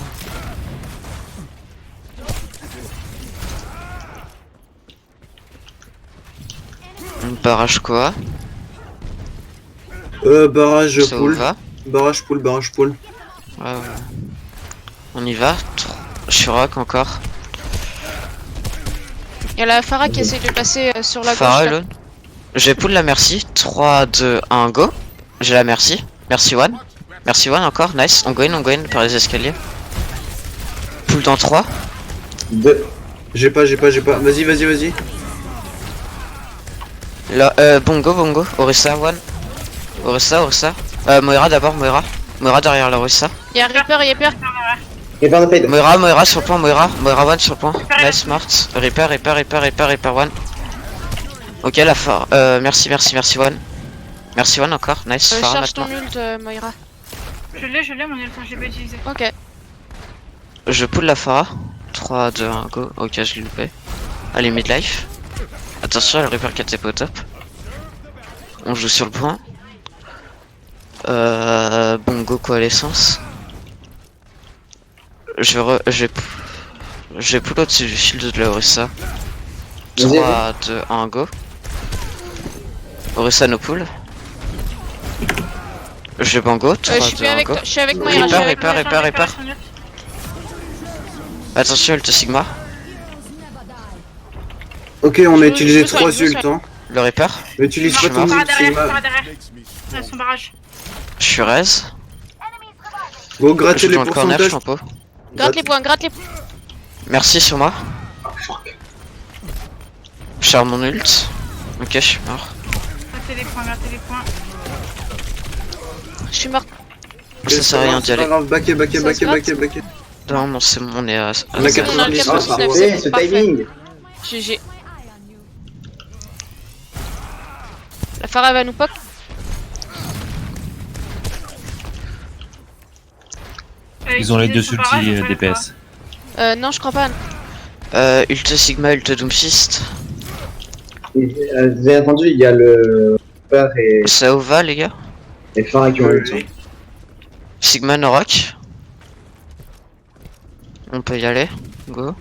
On barrage quoi? Barrage Ça vous pull. va? Barrage pull. Ouais. On y va? Je suis rock encore. Y'a la Farah qui essaie de passer sur la Farah gauche. là. alone. J'ai pull la merci. 3, 2, 1, go. J'ai la merci. Merci one. Merci one encore. Nice. On go in par les escaliers. Pull dans 3. 2. J'ai pas. Vas-y. Là, bongo. Orisa one. Orisa. Moira d'abord, Moira derrière la Orisa. Y'a Reaper. Reaper de fade. Moira sur le point, Moira one sur le point. Nice, smart. Reaper one. Ok, la phare. Merci one. Merci one encore. Nice, phare Charge ton maintenant. ult, Moira. Je l'ai, mon ult, j'ai pas utilisé. Ok. Je pull la phare. 3, 2, 1, go. Ok, je l'ai loupé. Allez, midlife. Attention, le Reaper qui a TP au top. On joue sur le point. Bongo coalescence. Je vais pull au-dessus du shield de la Orisa. Vas-y, 3, 2, 1, go. Orisa no pull. Je bango, 3, Je suis 2, 1, go. avec Moira. Reaper. Attention, ult Sigma. Ok, on a Je utilisé soigne, 3 je ults. soigne. Hein. Le Reaper. Utilise pas ton mort. Par ult, derrière, Sigma. par derrière. Ouais, son barrage. Je suis raise. Go gratter Je les dans le corner, je pourcentages. suis en pot. Gratte les points, gratte les points. Merci sur moi. Je charge mon ult. Ok, je suis mort. Grattez les points, grattez les points. Je suis morte. Ça sert à rien d'y C'est pas aller. grave, backé, backé, Ça backé, se backé, backé. Non, non, c'est bon, on est à... On a C'est bon, on a le 90. Ah, 99, parfait, ce parfait. timing. GG. La Pharah va nous pop. Ils ont les deux son barrage, ulti ou pas, les DPS. Non, je crois pas. Ult Sigma, ult Doomfist. Vous avez entendu, il y a le peur et Ça où va, les gars? les phares qui ont eu ça. Sigma Norak. On peut y aller. Go.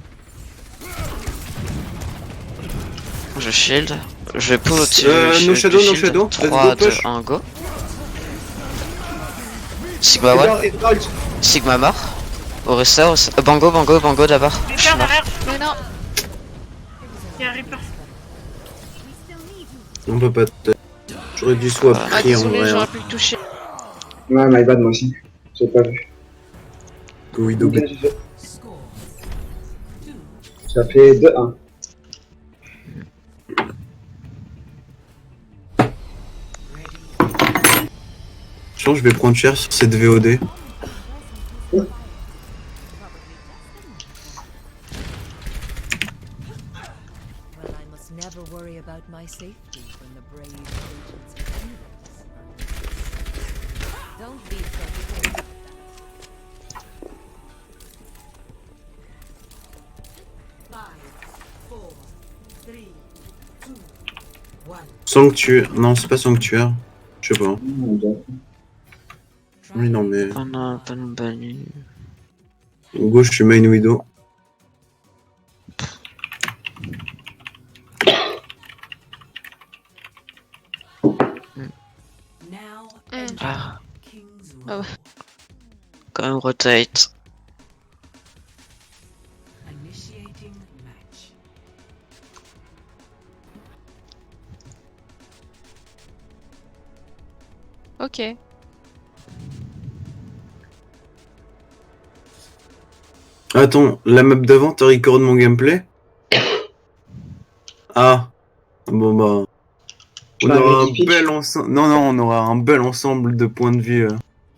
Je shield. Je pull au-dessus. No shadow, no shadow. Let's 3, go 2, push. 1, go. Sigma one. Sigma mort. Orisa, Orisa. Bango, bango, bango d'abord. Je suis Reaper mort. derrière. Mais non. Il y a Reaper. On peut pas te... J'aurais dû swap Ah, pris en désolé, vrai. j'aurais hein. pu le toucher. Ouais, my bad, moi aussi. J'ai pas vu. Go Widow. Ok, j'ai fait. Score. Ça fait 2-1. Je pense que je vais prendre cher sur cette VOD. Well, I must never worry about my safety when the brave agents and heroes are with us. Don't be so scared. Sanctuaire. Non, c'est pas sanctuaire. Je sais pas. Oui, non, mais. Oh non, pas nous banni. Gauche, je suis main Widow. Now Mm. Ah, King's Ah ouais. quand même rotate. initiating match. Ok. Attends, la map d'avant, t'as record mon gameplay? Ah. Bon bah. On Je fais un aura un midi pitch. bel ensemble. Non, non, on aura un bel ensemble de points de vue.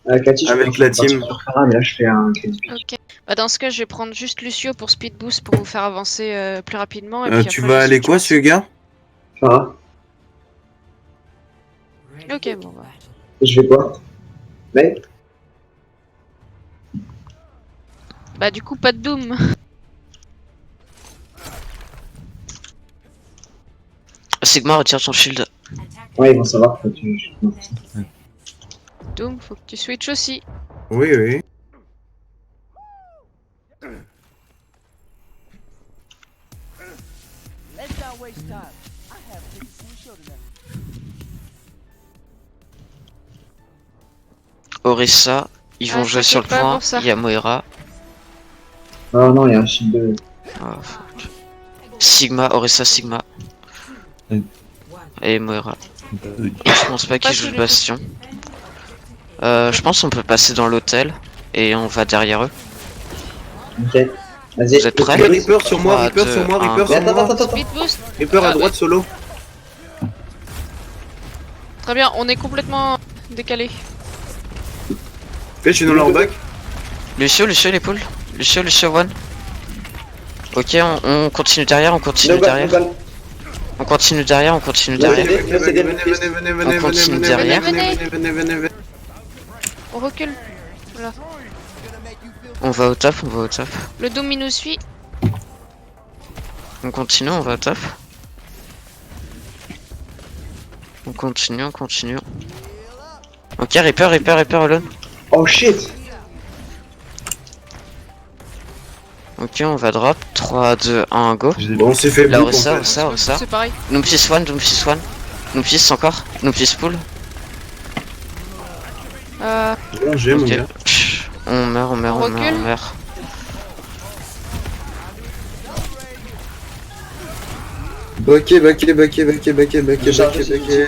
Avec la team, Avec je pense que la je vais team. partir sur Pharah, mais là, je fais un crédit pitch. Ok. Bah dans ce cas, je vais prendre juste Lucio pour speed boost pour vous faire avancer plus rapidement. Et puis Tu après, vas je aller switch quoi, en- ce gars? Pharah, Ready Ok, for bon, bah. battle. je vais quoi? Mais Bah du coup, pas de Doom. Sigma retire son shield. ouais, ils vont savoir que tu. Non. Doom, faut que tu switches aussi. Oui, oui. Orisa. Ils vont Ah, jouer sur le t'inquiète pas point. pour ça. Il y a Moira. Ah non, il y a un shield de. Ah, fuck. Sigma, Orisa, Sigma. Et Moira. Je pense pas qu'ils Pas jouent tous le les bastion. Je pense qu'on peut passer dans l'hôtel. Et on va derrière eux. Ok. Vas-y. Vous êtes prêts? Reaper sur moi, 3, Reaper sur moi, 2, Reaper Mais sur attends, moi. attends, attends. Speed boost. Reaper à Ah, droite, solo. Très bien, on est complètement décalé. Ok, je suis dans leur back. Lucio, Lucio, les poules. Lucio, Lucio, one. Ok, on continue derrière, on continue No gun, no derrière. gun. On continue derrière, on continue No derrière. gun. Venez, venez, venez, venez, venez, venez, On continue venez, derrière. venez, venez, venez, venez, venez. On recule. Voilà. On va au top, on va au top. Le Doom il nous suit. On continue, on va au top. On continue, on continue. Ok, Reaper, Reaper, Reaper, alone. Oh shit! Ok, on va drop. 3, 2, 1, go. Bon, on s'est fait Là, book, en Orisa, fait. Orisa, Orisa. C'est pareil. Noompis one, Noompis one. Noompis encore. Noompis pull. Bien, j'ai mon Ok. gars. Chut. On meurt, on meurt, On on meurt, recule. on meurt. Baquet. Charge, c'est utile.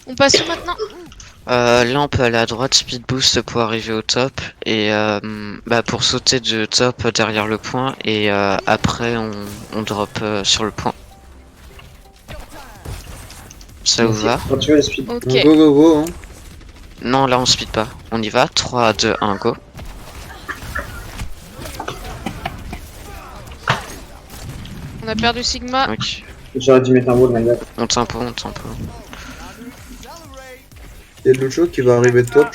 On passe où maintenant? Là on peut aller à droite, speed boost pour arriver au top et pour sauter de top derrière le point et après on drop sur le point. Ça vous va? Quand tu veux, la speed. Ok. Go, hein. Non, là on speed pas. On y va. 3, 2, 1, go. On a perdu Sigma. Ok. J'aurais dû mettre un wall, man. On tempo. Il y a de l'autre chose qui va arriver de top.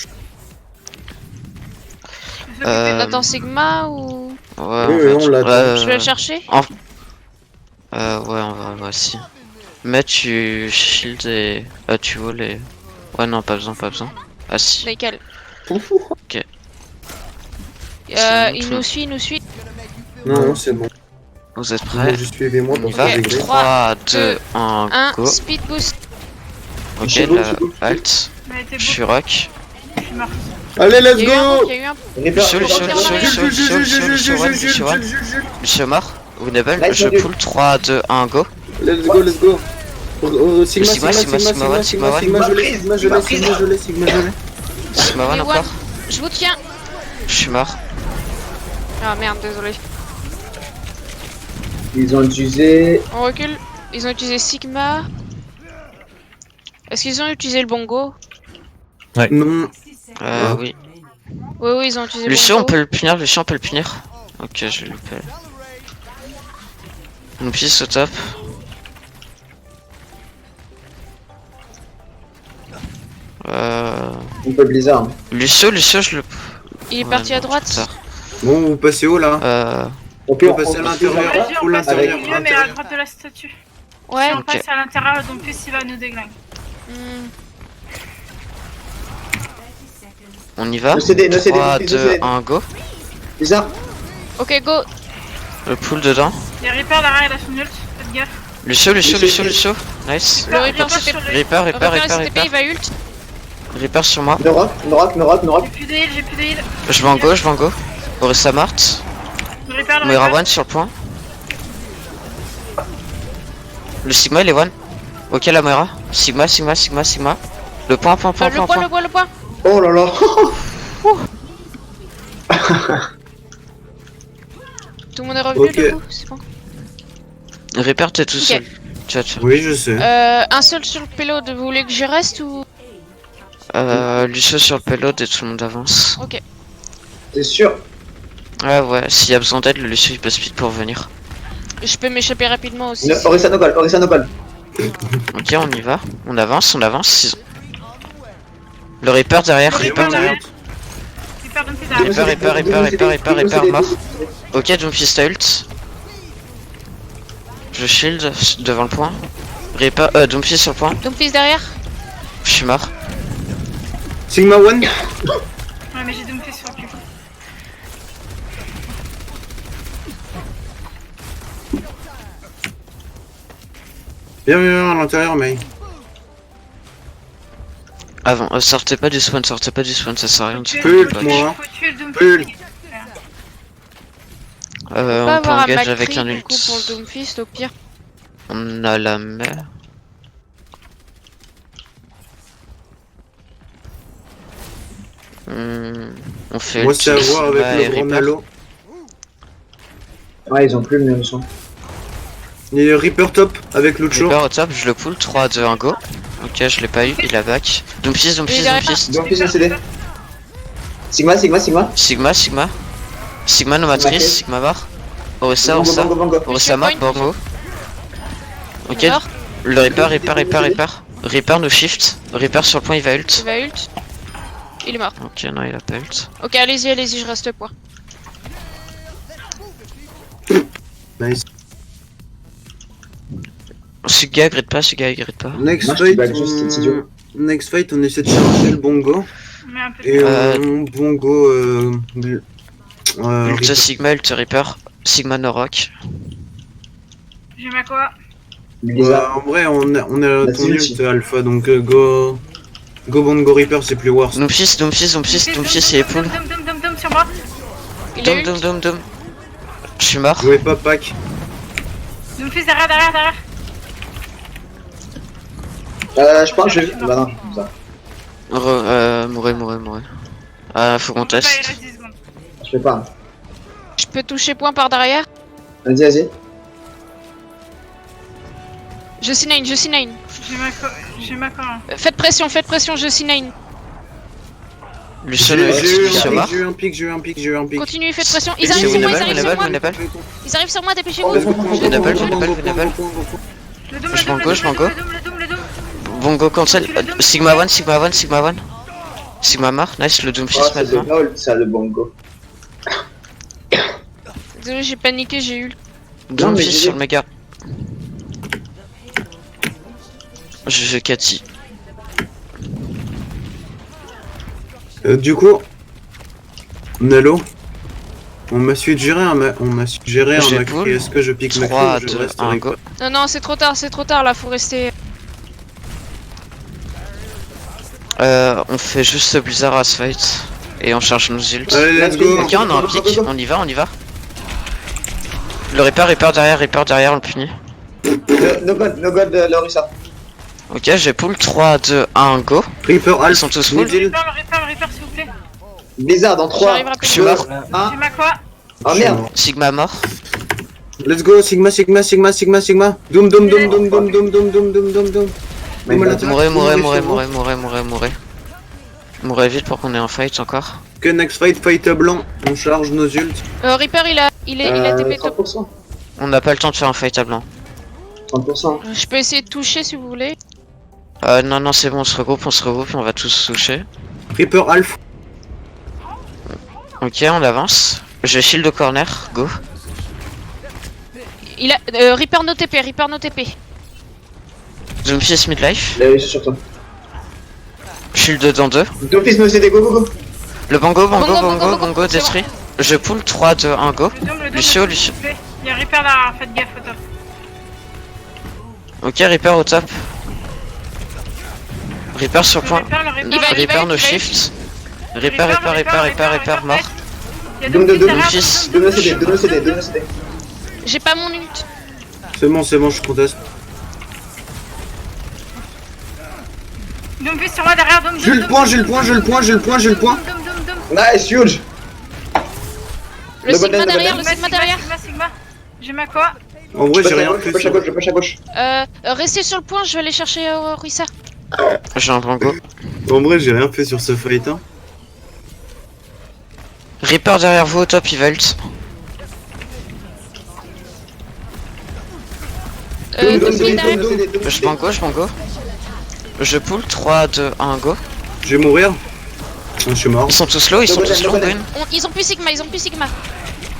On attend Sigma ou... Ouais, Oui, on l'attend. Je vais le chercher? Ouais, on va aussi. Mais tu shield et... tu voles et... Ouais, non, pas besoin. Ah si. Nickel. Ok. Il nous suit. Non, c'est bon. Vous êtes prêts? Juste suivez-moi On pour y faire va. des grilles. 3, 2, 1, 1, go. speed boost. Ok, C'est bon, là, c'est bon. alt. Mais t'es Je beau, suis rock. je suis mort. Allez, let's Il y a eu un go! bouc, il y a eu un... Lucio mort. Winnable. Nice, Je nice. pull 3, 2, 1, go. Let's go. Sigma, je l'ai. Sigma one Et encore. Je vous tiens. Je suis mort. Ah merde, désolé. Ils ont utilisé. On recule. Ils ont utilisé Sigma. Est-ce qu'ils ont utilisé le bongo? Non. Oui. Oui, ils ont utilisé le Lucio, on bongo. peut le punir. Ok, je vais le faire. On pisse au top. On peut Blizzard. Lucio, je le. Il est Ouais, parti à non, droite. trop tard. Bon, vous passez où là? Ok, On peut passer à l'intérieur. Vas-y, Ou on passe au l'intérieur, milieu, mais à droite de la statue. Ouais. Si on Ok. passe à l'intérieur, donc plus il va nous déglinguer. Hmm. On y va. No CD, 3, no 2, CD. 1, go. Blizzard. Ok, go. Le pull dedans. Il y a Reaper derrière, il a son ult. Faites gaffe. Lucio. Nice. Le Reaper sur c'était... le- Reaper, STP, il va ult. Reaper sur moi. No rock. J'ai plus de heal, Je vais en go. Orisa morte. Reaper, le Moira Reaper. one sur le point. Le Sigma il est one. Ok la Moira. Sigma. Le point. Le point. Oh là là. Tout le monde est revenu Ok. du coup, c'est bon. Reaper t'es tout Ok. seul. Ciao. Oui, je sais. Un seul sur le payload, vous voulez que j'y reste ou... Lucio sur le payload et tout le monde avance. Ok. C'est sûr. Ouais, s'il y a besoin d'aide, le Lucio il peut speed pour venir. Je peux m'échapper rapidement aussi. Orisa no call. Ok, on y va. On avance. Le Reaper derrière. Reaper derrière. Reaper, donc c'est derrière. Reaper mort. Ok, Doomfist a ult. Je shield devant le point. Reaper, Doomfist sur le point. Donc fils derrière. Je suis mort. Sigma one. Ouais, mais j'ai Doomfist sur le cul. Viens à l'intérieur, mais. Avant, sortez pas du spawn, ça sert à rien de se Pull, faire du moi. Faut tuer le Pull. Doomfist. On peut on peut avoir un engage avec un McCree du ult. coup pour le Doomfist au pire. On a la mer. On fait Moi, ult c'est à voir Sigma avec et le gros Reaper. Nalo. Ouais, ils ont plus le même son. Il y a Reaper top avec Lucho. Reaper au top, je le pull, 3, 2, 1, go. Ok, je l'ai pas eu, il a back. Doomfist. Doomfist no CD. Sigma. Sigma no matrice, Sigma mort. Orisa mort, bongo. Ok, Mort. le Reaper. Reaper no shift. Reaper sur le point, il va ult. Il va ult. Il est mort. Ok, non, il a pas ult. Ok, allez-y, je reste point. Nice. Suga, gride pas. Next Moi, je fight, back juste, c'est idiot. Next fight, on essaie de charger le bongo. Mais un peu de Et Euh, bongo. Ult Sigma, ult Reaper. Sigma no rock. J'ai ma quoi. Blizzard. En vrai, on a Vas-y, ton ulti. ult alpha, donc go Bongo Reaper, c'est plus worse. Doomfist, il est pull. Dom sur moi. Il est Dom. Je suis mort. Jouez pas pack. Doomfist derrière. Je pense que je vais. Bah non, je fais ça. Mourez. Faut qu'on On peut pas, teste. il reste 10 secondes. Je fais pas. Je peux toucher point par derrière. Vas-y. Je C9. J'ai ma corps. Faites pression, je C9. Lucio, J'ai- Lucio mort. J'ai eu un pic. Continuez, faites pression. Ils C'est arrivent sur moi, ils arrivent sur moi. Népal. Ils arrivent sur moi, dépêchez-vous. J'ai Népal. Le dôme, Je m'en go. le dôme. Bongo cancel. Sigma 1. Sigma mort. Nice, le Oh, Doomfist c'est de maintenant. Nol, ça le bongo. Désolé, j'ai paniqué, j'ai eu. Doomfist j'ai- sur le méga. Je Cathy. Du coup, Nalo, on m'a suggéré un J'ai Macri. pull. Est-ce que je pique Macri 3, ou je 2, reste 1, avec go. Non, c'est trop tard là, faut rester. On fait juste ce blizzard à ce fight. Et on charge nos ults. Allez, let's go. Ok, on a un pic, on y va. Le Reaper derrière, on le punit. No god, Lorissa. Ok, j'ai pull 3, 2, 1, go. Reaper Ils Alpha, sont tous full. Midil. Reaper, s'il vous plaît. Blizzard dans 3. J'arrive Je suis rapidement. mort. 1. J'ai ma quoi? Oh merde. Sigma mort. Let's go, Sigma. Doom. Mourez vite pour qu'on ait un fight encore. Que next fight blanc, on charge nos ults. Reaper, il a TP top. 30%. On n'a pas le temps de faire un fight à blanc. 30%. Je peux essayer de toucher si vous voulez. Non, c'est bon, on se regroupe, on va tous toucher. Reaper Alpha. Ok, on avance. J'ai shield au corner, go. Il a Reaper no TP. Doomfist midlife. Il a réussi sur toi. Shield dans 2. Doomfist me CD, go. Le bongo, Bongo, c'est détruit. Je pull 3, 2, 1, go. Le dôme, Lucio. s'il vous plaît. Il y a Reaper derrière, faites gaffe au top. Ok, Reaper au top. Reaper sur point. Le Reaper, Reaper no shift. Reaper mort. Il y a Doom Doomfist de derrière. Doomfist. Donne le CD. J'ai pas mon ult. C'est bon, je conteste. Doomfist sur moi derrière, Dom. J'ai le point. Nice, huge. Le Le Sigma bottom, derrière, le le Sigma derrière. Sigma. J'ai ma quoi? En vrai, j'ai rien Je fait. push à gauche. Restez sur le point, je vais aller chercher Rissa. J'ai un bongo. En vrai, j'ai rien fait sur ce fight. Hein. Reaper derrière vous au top, il vault. Doomfist derrière. Je bango. Je pull 3, 2, 1, go. Je vais mourir. Je suis mort. Ils sont tous low, Gwyn. Ils ont plus Sigma.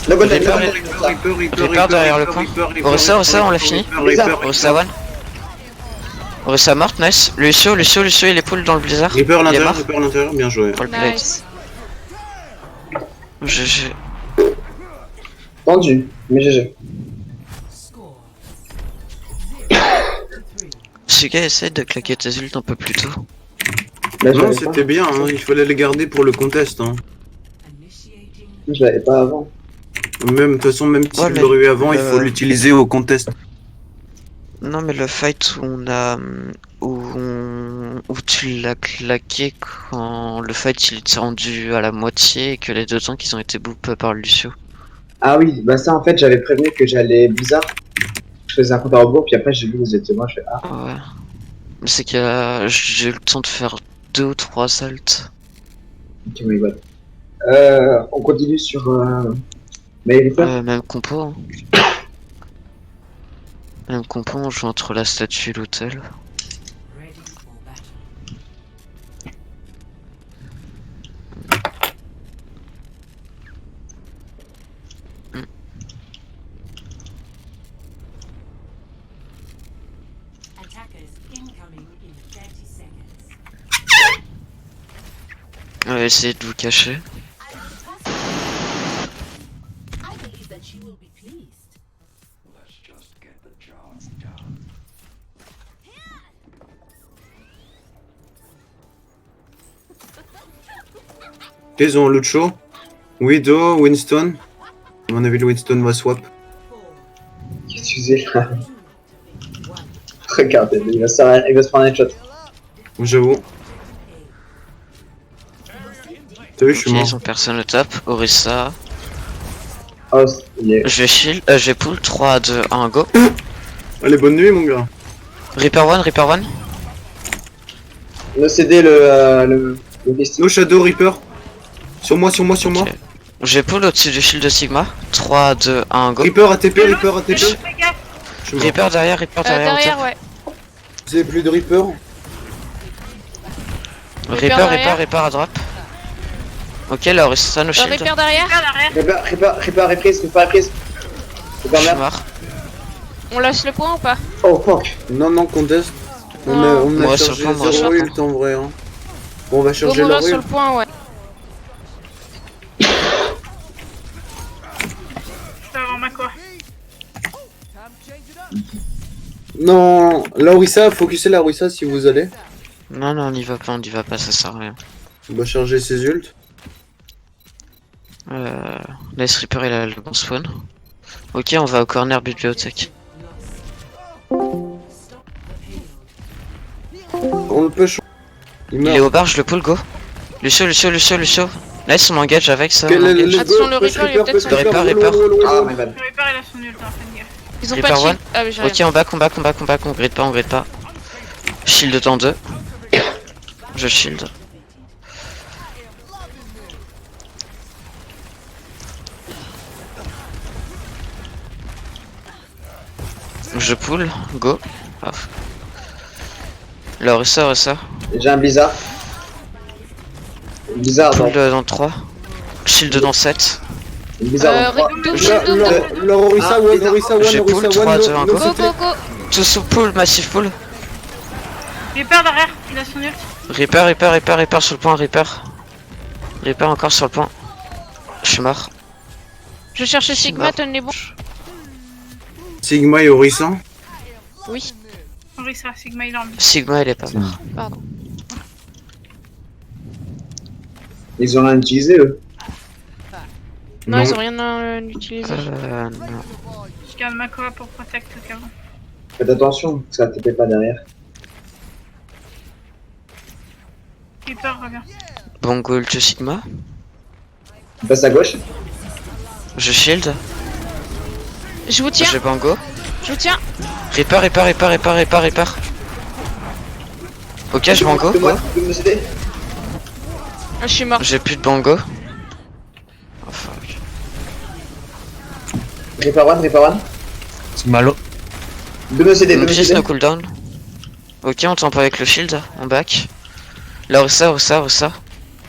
No god, Reaper derrière le point. Orisa, on l'a fini. Orisa 1. Orisa morte, nice. Lucio, il est pull dans le blizzard. Reaper à Il est mort. l'intérieur, bien joué. Pour le plate. Nice. GG. Tendu, mais GG. Score. Suga essaie de claquer tes ults un peu plus tôt. Là, je Non, l'avais c'était bien, hein. Il fallait les garder pour le contest. Hein. Initiating. pas. Je l'avais pas avant. Même, de toute façon, même si Ouais, tu mais, l'aurais eu avant, il faut l'utiliser au contest. Non mais le fight où on a... Où tu l'as claqué quand le fight il était rendu à la moitié et que les deux tanks ils ont été boop par Lucio. Ah oui, bah ça en fait j'avais prévenu que j'allais Blizzard. Je faisais un compte à rebours, puis après j'ai vu que vous étiez moi, je fais ah. Ouais. Mais c'est que j'ai eu le temps de faire 2 ou 3 salts. Ok, my god. On continue sur. Mais Même compo. Hein. Même compo, on joue entre la statue et l'hôtel. Ready for battle. Attackers incoming in 30 seconds. On va essayer de vous cacher. I believe that you will be pleased. Ils ont Lucio, Widow, Winston. À mon avis, le Winston va swap. Qu'est-ce que tu faisais là? Regardez, il va se prendre un shot. J'avoue. T'as vu, je suis Ok, mort. ils ont personne au top. Orisa. Oh, il est... Je vais shield, je vais pull 3, 2, 1, go. Allez, bonne nuit, mon gars. Reaper 1, Reaper 1. No CD le vestige. No Shadow Reaper. Sur moi, sur moi, sur moi. Ok. Je vais pull au-dessus du shield de Sigma. 3, 2, 1, go. Reaper ATP, Reaper ATP. Fais gaffe. Je suis mort. Reaper derrière, Reaper derrière. Derrière, au top. ouais. Vous avez plus de Reaper? Reaper, derrière. Reaper à drop. Ok, là, Orisa, no shield. Reaper derrière. Regarde derrière. Reaper reprise. Je Reaper suis merde. mort. On lâche le point ou pas? Oh fuck. Non, non, conteste. On a, Non. on a Moi, sur chargé le point, moi, 0 sur le ult en vrai. Hein. Bon, on va Go charger la mourir sur rue. le point, ouais. Je peux avoir ma quoi. Non, la Orisa, focussez la Orisa si vous allez. Non, non, on y va pas, ça sert à rien. On va charger ses ults. Nice Reaper, il a le bon spawn. Ok, on va au corner bibliothèque. On le push. Il Il est meurt. au bar, je le pull, go. Lucio. Nice, on engage avec ça. Ok, on engage. let's Attention, go, le push Reaper, il est peut-être push sur le Reaper, roll, Reaper. roll, roll, Ah roll. my bad. Le Reaper il a son ult, hein, faites gaffe. Ils ont Reaper pas de shield. one. Ah, mais j'ai Ok, rien. on back, on grid pas. Shield temps 2. Je shield. Je pull, go. Off. Là, Orisa. J'ai un blizzard. Blizzard Pull dans... dans 3. Shield dans 7. Blizzard dans 3. Leur Orisa, one, Orisa, J'ai one, pull, Orisa, 3, 2, 1, one, go. no Go, CT. go, go. Tout sous pull, massif pull. Reaper derrière, il a son ult. Reaper sur le point, Reaper. Reaper encore sur le point. Je suis mort. Je cherche Sigma, mort. donne les bons. Sigma et Orisa. Oui, Orisa, Sigma il est en but. Sigma, il est pas mort. pardon. Ils ont rien utilisé eux. Non, Non. ils ont rien utilisé. Non. Je garde ma quoi pour protect au cas où. Faites attention, ça ne pas derrière. Reaper revient. Bon goal to Sigma. Il passe à gauche. Je shield. Je vous tiens, J'ai bango. je vous tiens. Reaper. Ok, je bango. De moi, de me céder. Je suis mort. J'ai plus de bango. Oh fuck. Reaper one. C'est malo. De me céder, de Mon me pièce céder. no cooldown. Ok, on tempo avec le shield. On back. Là, Orisa.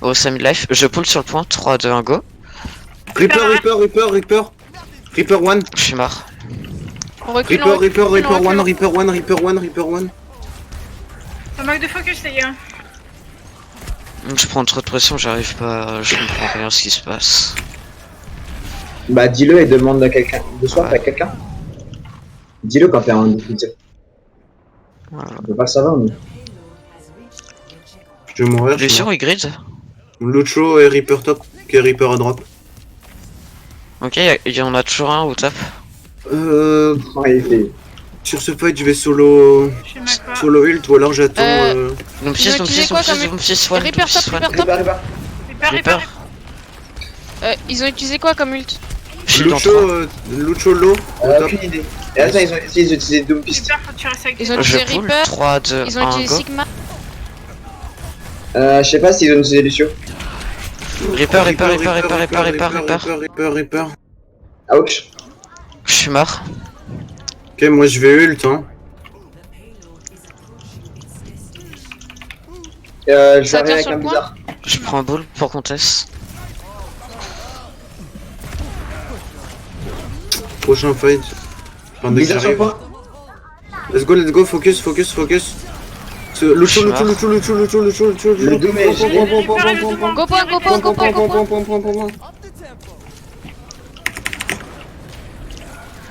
Orisa mid-life. Je pull sur le point. 3, 2, 1, go. Reaper one. Je suis mort. On recule, on recule. Reaper one. Ça manque de focus les gars. Je prends trop de pression, j'arrive pas. Je comprends rien ce qui se passe. Bah dis-le et demande à quelqu'un. De swap à quelqu'un. Dis-le quand t'es en difficulté. Voilà. On peut pas le savoir nous. Je vais mourir. Lucio, il grid. Lucio et Reaper top. Ok, Reaper à drop. Ok, il y en a toujours un au top. Ouais, il fait... Sur ce fight, je vais solo Je fais ma quoi. solo ult ou alors j'attends. Mon pièce, ont utilisé quoi comme- one. Reaper top, Reaper top. Reaper. Ils ont utilisé quoi comme ult? Shield en 3. Lucio low. Au top. aucune idée. Et attends, ils ont essayé d'utiliser Doom Fist. Reaper, faut que tu restes avec Ils ont des Je utilisé pull. Reaper. 3, 2, Ils ont 1, utilisé go. Sigma. Je sais pas s'ils ont utilisé Lucio. Reaper. Ouch. Je suis mort. Ok, moi je vais ult hein. Je Ça vais tire avec sur un le point. bizarre. Je prends un bull pour contest. Prochain fight. Enfin, dès que Bizarre sur le j'arrive. point. Let's go, focus. Lucio. Le Doom est gelé. Go point.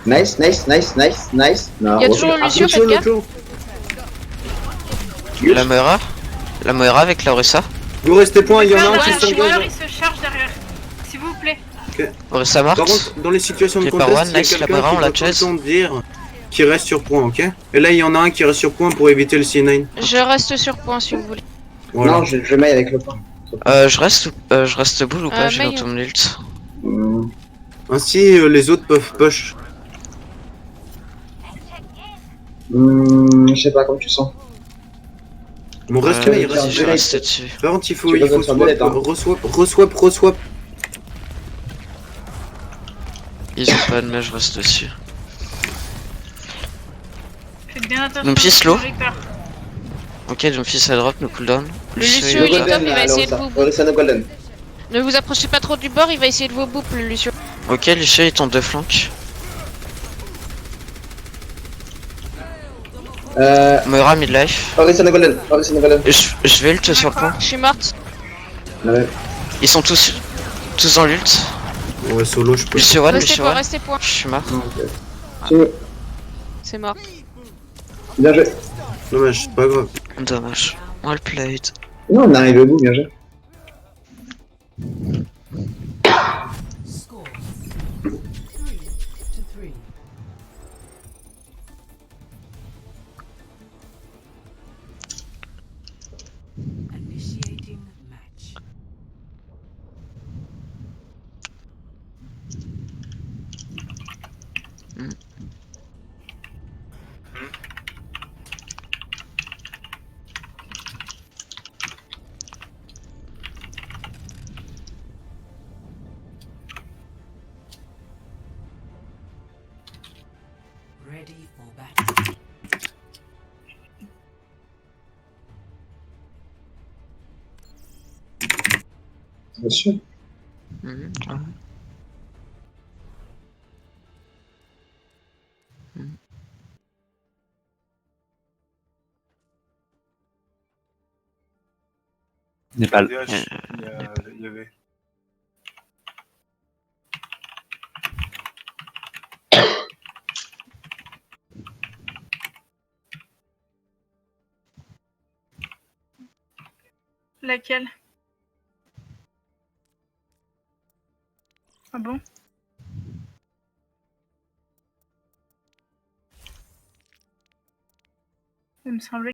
Nice. Non, Il y a toujours le Lucio, faites gaffe. La Moira avec la Orisa. Vous restez point, il y en a un Ouais, qui Shimmer, s'engage. il se charge derrière. S'il vous plaît. Orisa Par morte. contre, dans les situations de J'ai pas contest, one, il y a nice, la quelqu'un Moira, qui on doit la tout le chase. temps dire qu'il reste sur point, ok? Et là, il y en a un qui reste sur point pour éviter le C9. Je reste sur point si vous voulez. Voilà. Non, je maille avec le point. Je reste boule ou pas? J'ai Mail. bientôt mon ult. Ainsi, les autres peuvent push. Je sais pas, comme tu sens. Mon reste là, il vas-y, reste. Vas-y, je vais rester dessus. Par contre, il faut Tu peux faire swap, delete, hein. reswap. Ils ont pas de mais je reste dessus. Faites bien attention. Donc, fils low. Reaper. Ok, donc fils à drop, no cooldown. Le Lucio, Lucio, il est top. top, il va essayer de vous boop. Orisa no golden. Ne vous approchez pas trop du bord, il va essayer de vous boop, le Lucio. Ok, Lucio il tombe de flank. Moira midlife. Orisa no golden. Orisa no golden. Je vais ult sur le point. Je suis morte. Ouais. Ils sont tous dans l'ult. Ouais, solo, je peux. Lucio one, Restez Lucio point, one. restez point. Je suis mort. C'est mort. Bien joué. Dommage, c'est pas grave. Dommage. Well played. Non, on arrive au bout, bien joué. Score 3-3. Initiating match. Ready for battle. Bien sûr. Mhm, ouais. Népal. DH, il y avait. Laquelle? Ah bon? Il me semblait